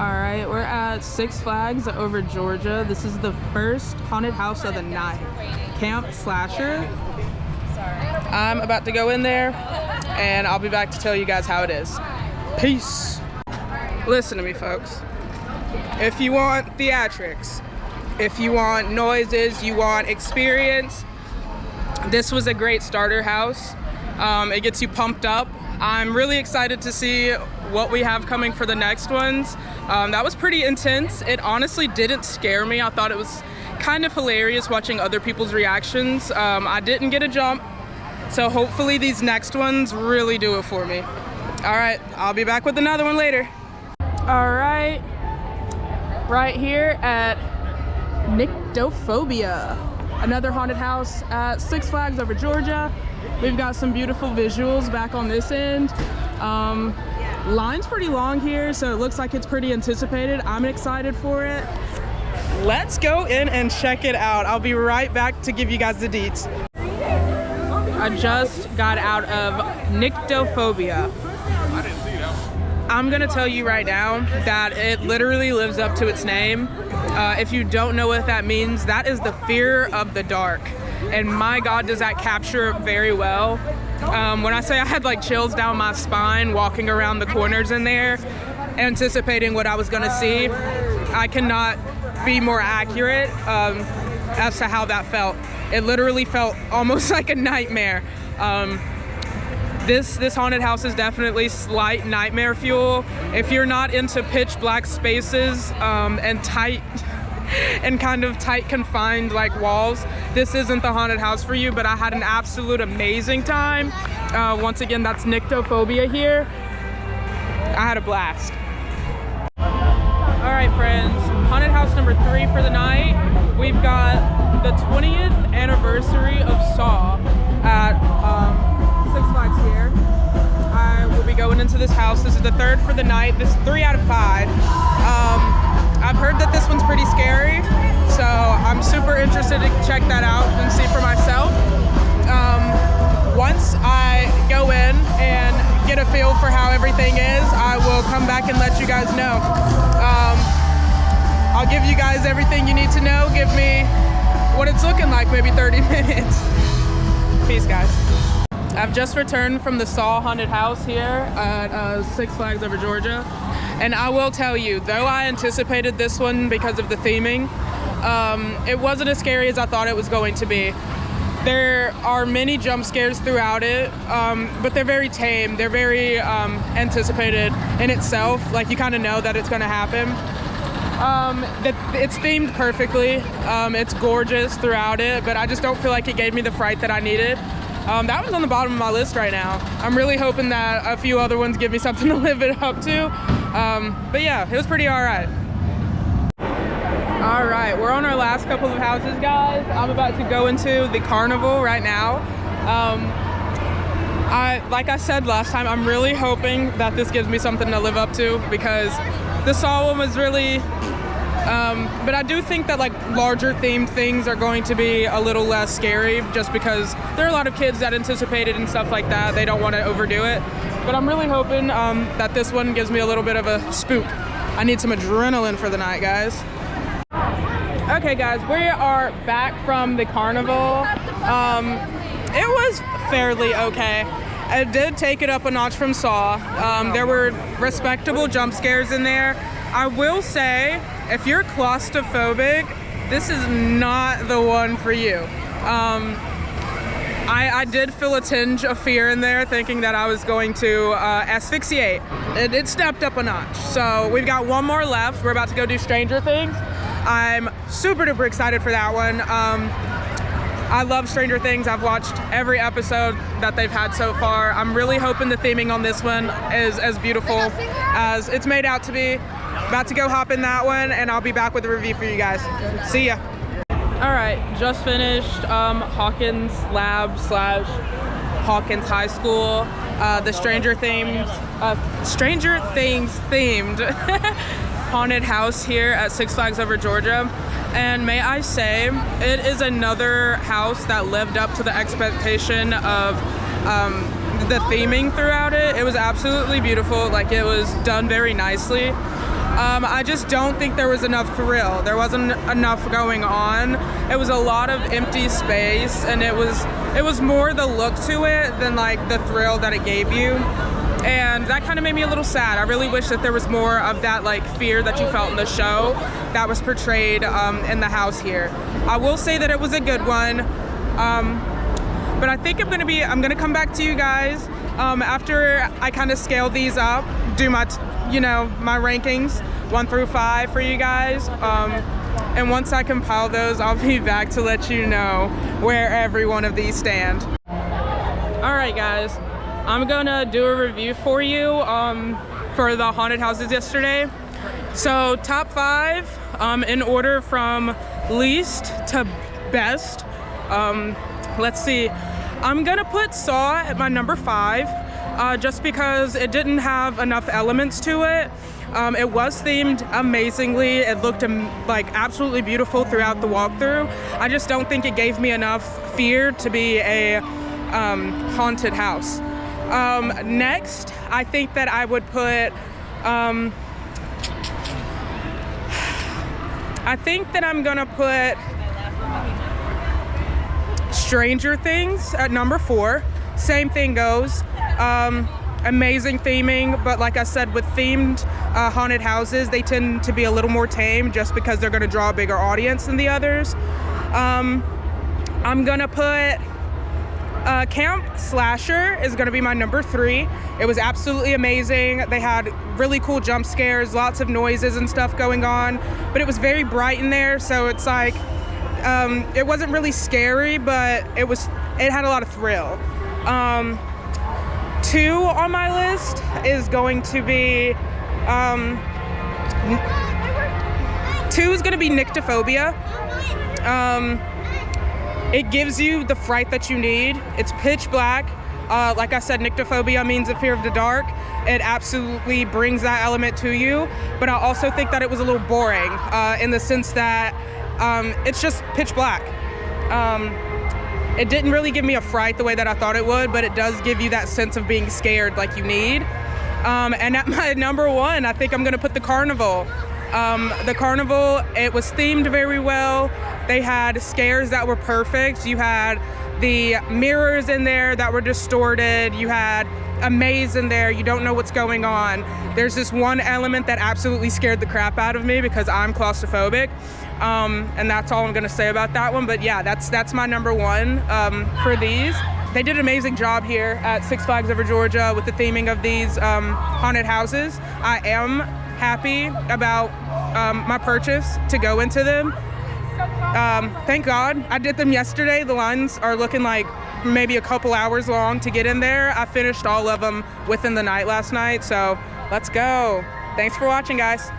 Alright, we're at Six Flags over Georgia. This is the first haunted house of the night. Camp Slasher. I'm about to go in there and I'll be back to tell you guys how it is. Peace. Listen to me, folks. If you want theatrics, if you want noises, you want experience, this was a great starter house. It gets you pumped up. I'm really excited to see what we have coming for the next ones. That was pretty intense. It honestly didn't scare me. I thought it was kind of hilarious watching other people's reactions. I didn't get a jump, so hopefully these next ones really do it for me. All right, I'll be back with another one later. All right, right here at Nyctophobia, another haunted house at Six Flags over Georgia. We've got some beautiful visuals back on this end. Line's pretty long here, so it looks like it's pretty anticipated. I'm excited for it. Let's go in and check it out. I'll be right back to give you guys the deets. I just got out of Nyctophobia. I'm gonna tell you right now that it literally lives up to its name. If you don't know what that means, that is the fear of the dark. And my God, does that capture it very well. When I say I had like chills down my spine walking around the corners in there, anticipating what I was gonna see, I cannot be more accurate as to how that felt. It literally felt almost like a nightmare. This haunted house is definitely slight nightmare fuel. If you're not into pitch black spaces and tight and kind of tight confined like walls, this isn't the haunted house for you, but I had an absolute amazing time. Once again, that's Nyctophobia here. I had a blast. All right, friends, haunted house number 3 for the night. We've got the 20th anniversary of Saw at Six Flags here. I will be going into this house. This is the 3rd for the night. This is 3 out of 5. I've heard that this one's pretty scary, so I'm super interested to check that out and see for myself. Once I go in and get a feel for how everything is, I will come back and let you guys know. I'll give you guys everything you need to know. Give me what it's looking like, maybe 30 minutes. Peace, guys. I've just returned from the Saw haunted house here at Six Flags over Georgia. And I will tell you, though I anticipated this one because of the theming, it wasn't as scary as I thought it was going to be. There are many jump scares throughout it, but they're very tame. They're very anticipated in itself. Like, you kind of know that it's going to happen. It's themed perfectly. It's gorgeous throughout it, but I just don't feel like it gave me the fright that I needed. That one's on the bottom of my list right now. I'm really hoping that a few other ones give me something to live it up to. But yeah, it was pretty all right. All right, we're on our last couple of houses, guys. I'm about to go into the carnival right now. Like I said last time, I'm really hoping that this gives me something to live up to, because the Saw one was really, but I do think that like larger themed things are going to be a little less scary, just because there are a lot of kids that anticipate it and stuff like that. They don't want to overdo it. But I'm really hoping that this one gives me a little bit of a spook. I need some adrenaline for the night, guys. Okay, guys, we are back from the carnival. It was fairly okay. I did take it up a notch from Saw. There were respectable jump scares in there. I will say, if you're claustrophobic, this is not the one for you. I did feel a tinge of fear in there, thinking that I was going to asphyxiate. It stepped up a notch. So we've got one more left. We're about to go do Stranger Things. I'm super duper excited for that one. I love Stranger Things. I've watched every episode that they've had so far. I'm really hoping the theming on this one is as beautiful as it's made out to be. About to go hop in that one, and I'll be back with a review for you guys. See ya. All right, just finished Hawkins Lab / Hawkins High School. The Stranger Things themed haunted house here at Six Flags over Georgia. And may I say, it is another house that lived up to the expectation of the theming throughout it. It was absolutely beautiful. Like, it was done very nicely. I just don't think there was enough thrill. There wasn't enough going on. It was a lot of empty space, and it was more the look to it than like the thrill that it gave you. And that kind of made me a little sad. I really wish that there was more of that like fear that you felt in the show that was portrayed in the house here. I will say that it was a good one, but I think I'm gonna come back to you guys after I kind of scale these up, do my my rankings 1 through 5 for you guys, and once I compile those, I'll be back to let you know where every one of these stand. All right, guys. I'm gonna do a review for you for the haunted houses yesterday. So top 5 in order from least to best. Let's see. I'm gonna put Saw at my number 5 just because it didn't have enough elements to it. It was themed amazingly. It looked like absolutely beautiful throughout the walkthrough. I just don't think it gave me enough fear to be a haunted house. Next, I think that I would put, I think that I'm gonna put Stranger Things at number 4. Same thing goes. Amazing theming, but like I said, with themed haunted houses, they tend to be a little more tame just because they're gonna draw a bigger audience than the others. I'm gonna put Camp Slasher is gonna be my number 3. It was absolutely amazing. They had really cool jump scares, lots of noises and stuff going on, but it was very bright in there, so it's like it wasn't really scary, but it had a lot of thrill. 2 on my list is going to be 2 is gonna be Nyctophobia. It gives you the fright that you need. It's pitch black. Like I said, Nyctophobia means a fear of the dark. It absolutely brings that element to you, but I also think that it was a little boring in the sense that it's just pitch black. It didn't really give me a fright the way that I thought it would, but it does give you that sense of being scared like you need. And at my number 1, I think I'm gonna put the Carnival. The Carnival, it was themed very well. They had scares that were perfect. You had the mirrors in there that were distorted. You had a maze in there. You don't know what's going on. There's this one element that absolutely scared the crap out of me because I'm claustrophobic. And that's all I'm gonna say about that one. But yeah, that's my number 1 for these. They did an amazing job here at Six Flags Over Georgia with the theming of these haunted houses. I am happy about my purchase to go into them. Thank God I did them yesterday. The lines are looking like maybe a couple hours long to get in there. I finished all of them within the night last night, so let's go. Thanks for watching, guys.